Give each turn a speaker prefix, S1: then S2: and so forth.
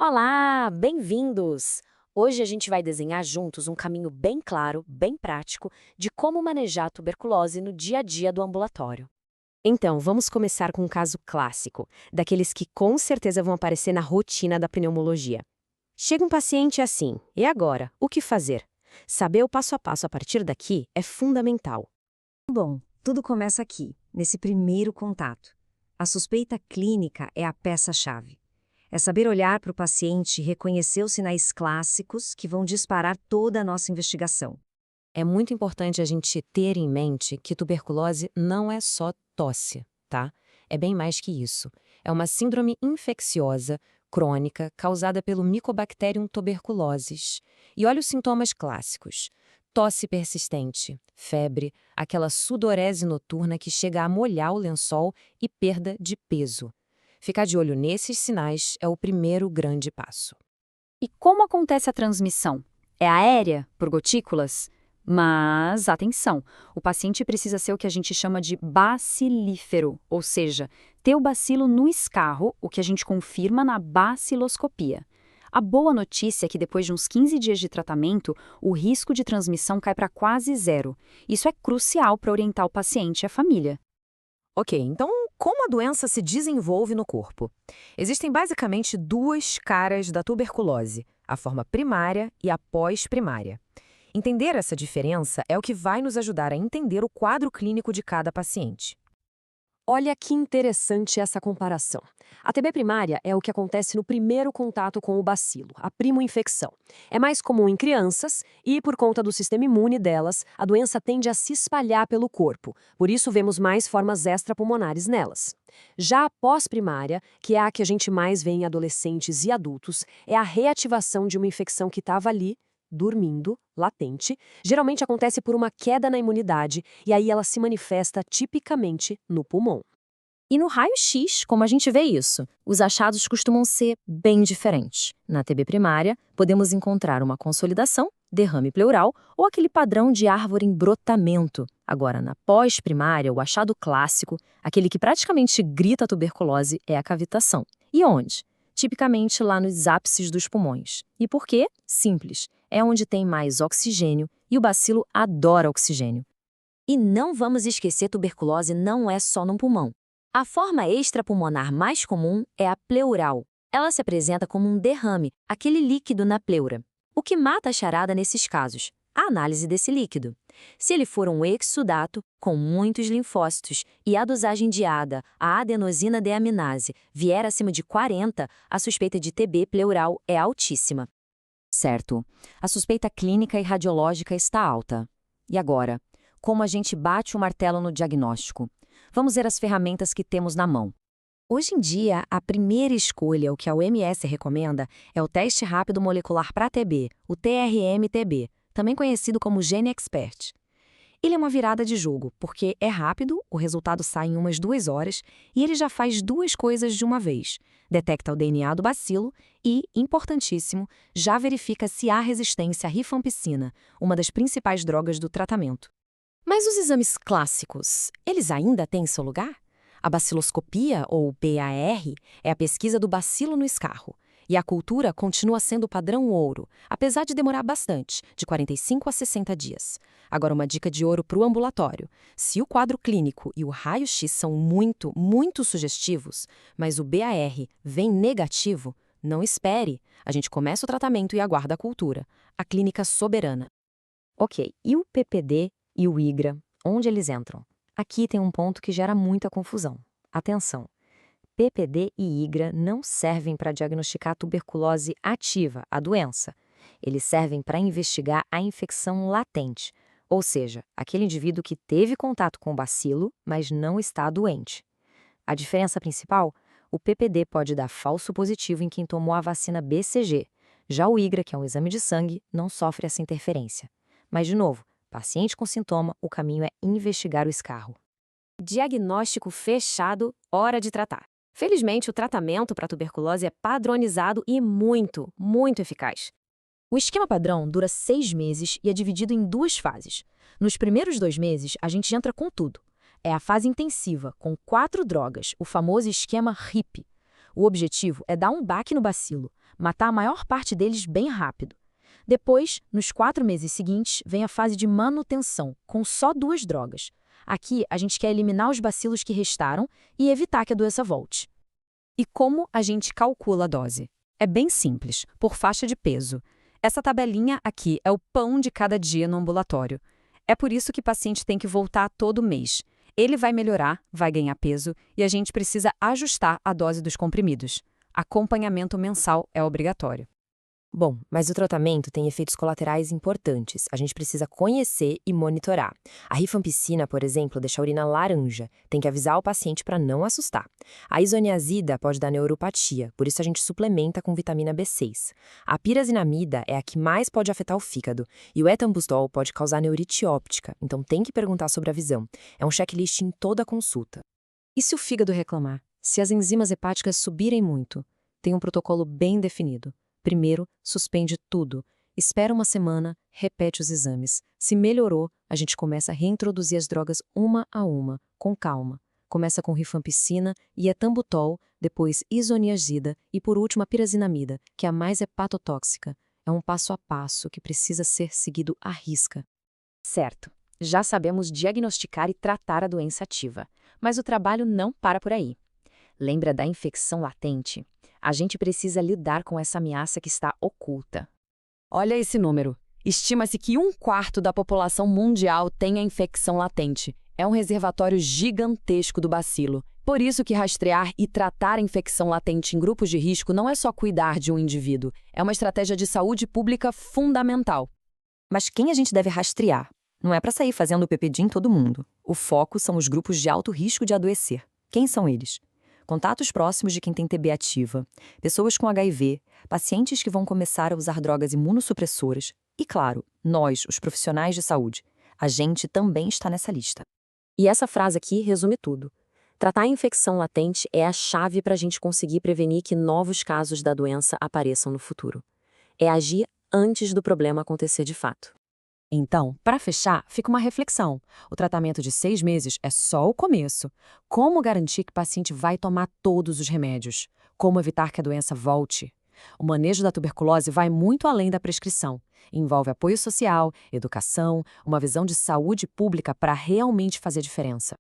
S1: Olá, bem-vindos! Hoje a gente vai desenhar juntos um caminho bem claro, bem prático, de como manejar a tuberculose no dia a dia do ambulatório. Então, vamos começar com um caso clássico, daqueles que com certeza vão aparecer na rotina da pneumologia. Chega um paciente assim, e agora? O que fazer? Saber o passo a passo a partir daqui é fundamental.
S2: Bom, tudo começa aqui, nesse primeiro contato. A suspeita clínica é a peça-chave. É saber olhar para o paciente e reconhecer os sinais clássicos que vão disparar toda a nossa investigação.
S1: É muito importante a gente ter em mente que tuberculose não é só tosse, tá? É bem mais que isso. É uma síndrome infecciosa, crônica, causada pelo Mycobacterium tuberculosis. E olha os sintomas clássicos. Tosse persistente, febre, aquela sudorese noturna que chega a molhar o lençol e perda de peso. Ficar de olho nesses sinais é o primeiro grande passo.
S3: E como acontece a transmissão? É aérea, por gotículas? Mas, atenção, o paciente precisa ser o que a gente chama de bacilífero, ou seja, ter o bacilo no escarro, o que a gente confirma na baciloscopia. A boa notícia é que depois de uns 15 dias de tratamento, o risco de transmissão cai para quase zero. Isso é crucial para orientar o paciente e a família.
S4: Ok, então como a doença se desenvolve no corpo? Existem basicamente duas caras da tuberculose, a forma primária e a pós-primária. Entender essa diferença é o que vai nos ajudar a entender o quadro clínico de cada paciente.
S5: Olha que interessante essa comparação. A TB primária é o que acontece no primeiro contato com o bacilo, a primoinfecção. É mais comum em crianças e, por conta do sistema imune delas, a doença tende a se espalhar pelo corpo. Por isso, vemos mais formas extrapulmonares nelas. Já a pós-primária, que é a que a gente mais vê em adolescentes e adultos, é a reativação de uma infecção que estava ali, dormindo, latente, geralmente acontece por uma queda na imunidade e aí ela se manifesta tipicamente no pulmão.
S6: E no raio-x, como a gente vê isso, os achados costumam ser bem diferentes. Na TB primária, podemos encontrar uma consolidação, derrame pleural ou aquele padrão de árvore em brotamento. Agora, na pós-primária, o achado clássico, aquele que praticamente grita a tuberculose, é a cavitação. E onde? Tipicamente lá nos ápices dos pulmões. E por quê? Simples. É onde tem mais oxigênio e o bacilo adora oxigênio.
S2: E não vamos esquecer, tuberculose não é só no pulmão. A forma extrapulmonar mais comum é a pleural. Ela se apresenta como um derrame, aquele líquido na pleura. O que mata a charada nesses casos? A análise desse líquido. Se ele for um exsudato, com muitos linfócitos, e a dosagem diada, a adenosina deaminase, vier acima de 40, a suspeita de TB pleural é altíssima.
S6: Certo. A suspeita clínica e radiológica está alta. E agora? Como a gente bate o martelo no diagnóstico? Vamos ver as ferramentas que temos na mão. Hoje em dia, a primeira escolha, o que a OMS recomenda, é o teste rápido molecular para TB, o TRM-TB, também conhecido como GeneXpert. Ele é uma virada de jogo, porque é rápido, o resultado sai em umas 2 horas, e ele já faz duas coisas de uma vez. Detecta o DNA do bacilo e, importantíssimo, já verifica se há resistência à rifampicina, uma das principais drogas do tratamento.
S4: Mas os exames clássicos, eles ainda têm seu lugar? A baciloscopia, ou BAR, é a pesquisa do bacilo no escarro. E a cultura continua sendo o padrão ouro, apesar de demorar bastante, de 45 a 60 dias. Agora, uma dica de ouro para o ambulatório. Se o quadro clínico e o raio-x são muito sugestivos, mas o BAR vem negativo, não espere. A gente começa o tratamento e aguarda a cultura. A clínica soberana.
S6: Ok, e o PPD e o IGRA, onde eles entram? Aqui tem um ponto que gera muita confusão. Atenção! PPD e IGRA não servem para diagnosticar tuberculose ativa, a doença. Eles servem para investigar a infecção latente, ou seja, aquele indivíduo que teve contato com o bacilo, mas não está doente. A diferença principal? O PPD pode dar falso positivo em quem tomou a vacina BCG. Já o IGRA, que é um exame de sangue, não sofre essa interferência. Mas, de novo, paciente com sintoma, o caminho é investigar o escarro.
S1: Diagnóstico fechado, hora de tratar. Felizmente, o tratamento para tuberculose é padronizado e muito eficaz.
S6: O esquema padrão dura 6 meses e é dividido em 2 fases. Nos primeiros 2 meses, a gente entra com tudo. É a fase intensiva, com 4 drogas, o famoso esquema RIP. O objetivo é dar um baque no bacilo,
S2: matar a maior parte deles bem rápido. Depois, nos 4 meses seguintes, vem a fase de manutenção, com só 2 drogas. Aqui, a gente quer eliminar os bacilos que restaram e evitar que a doença volte.
S3: E como a gente calcula a dose? É bem simples, por faixa de peso. Essa tabelinha aqui é o pão de cada dia no ambulatório. É por isso que o paciente tem que voltar todo mês. Ele vai melhorar, vai ganhar peso e a gente precisa ajustar a dose dos comprimidos. Acompanhamento mensal é obrigatório.
S4: Bom, mas o tratamento tem efeitos colaterais importantes. A gente precisa conhecer e monitorar. A rifampicina, por exemplo, deixa a urina laranja. Tem que avisar o paciente para não assustar. A isoniazida pode dar neuropatia, por isso a gente suplementa com vitamina B6. A pirazinamida é a que mais pode afetar o fígado. E o etambutol pode causar neurite óptica, então tem que perguntar sobre a visão. É um checklist em toda a consulta.
S5: E se o fígado reclamar? Se as enzimas hepáticas subirem muito? Tem um protocolo bem definido. Primeiro, suspende tudo. Espera uma semana, repete os exames. Se melhorou, a gente começa a reintroduzir as drogas uma a uma, com calma. Começa com rifampicina e etambutol, depois isoniazida e por último a pirazinamida, que é a mais hepatotóxica. É um passo a passo que precisa ser seguido à risca.
S2: Certo, já sabemos diagnosticar e tratar a doença ativa, mas o trabalho não para por aí. Lembra da infecção latente? A gente precisa lidar com essa ameaça que está oculta.
S6: Olha esse número. Estima-se que 1/4 da população mundial tem a infecção latente. É um reservatório gigantesco do bacilo. Por isso que rastrear e tratar a infecção latente em grupos de risco não é só cuidar de um indivíduo. É uma estratégia de saúde pública fundamental.
S1: Mas quem a gente deve rastrear? Não é para sair fazendo PPD em todo mundo. O foco são os grupos de alto risco de adoecer. Quem são eles? Contatos próximos de quem tem TB ativa, pessoas com HIV, pacientes que vão começar a usar drogas imunossupressoras e, claro, nós, os profissionais de saúde. A gente também está nessa lista.
S5: E essa frase aqui resume tudo. Tratar a infecção latente é a chave para a gente conseguir prevenir que novos casos da doença apareçam no futuro. É agir antes do problema acontecer de fato.
S4: Então, para fechar, fica uma reflexão. O tratamento de 6 meses é só o começo. Como garantir que o paciente vai tomar todos os remédios? Como evitar que a doença volte? O manejo da tuberculose vai muito além da prescrição. Envolve apoio social, educação, uma visão de saúde pública para realmente fazer diferença.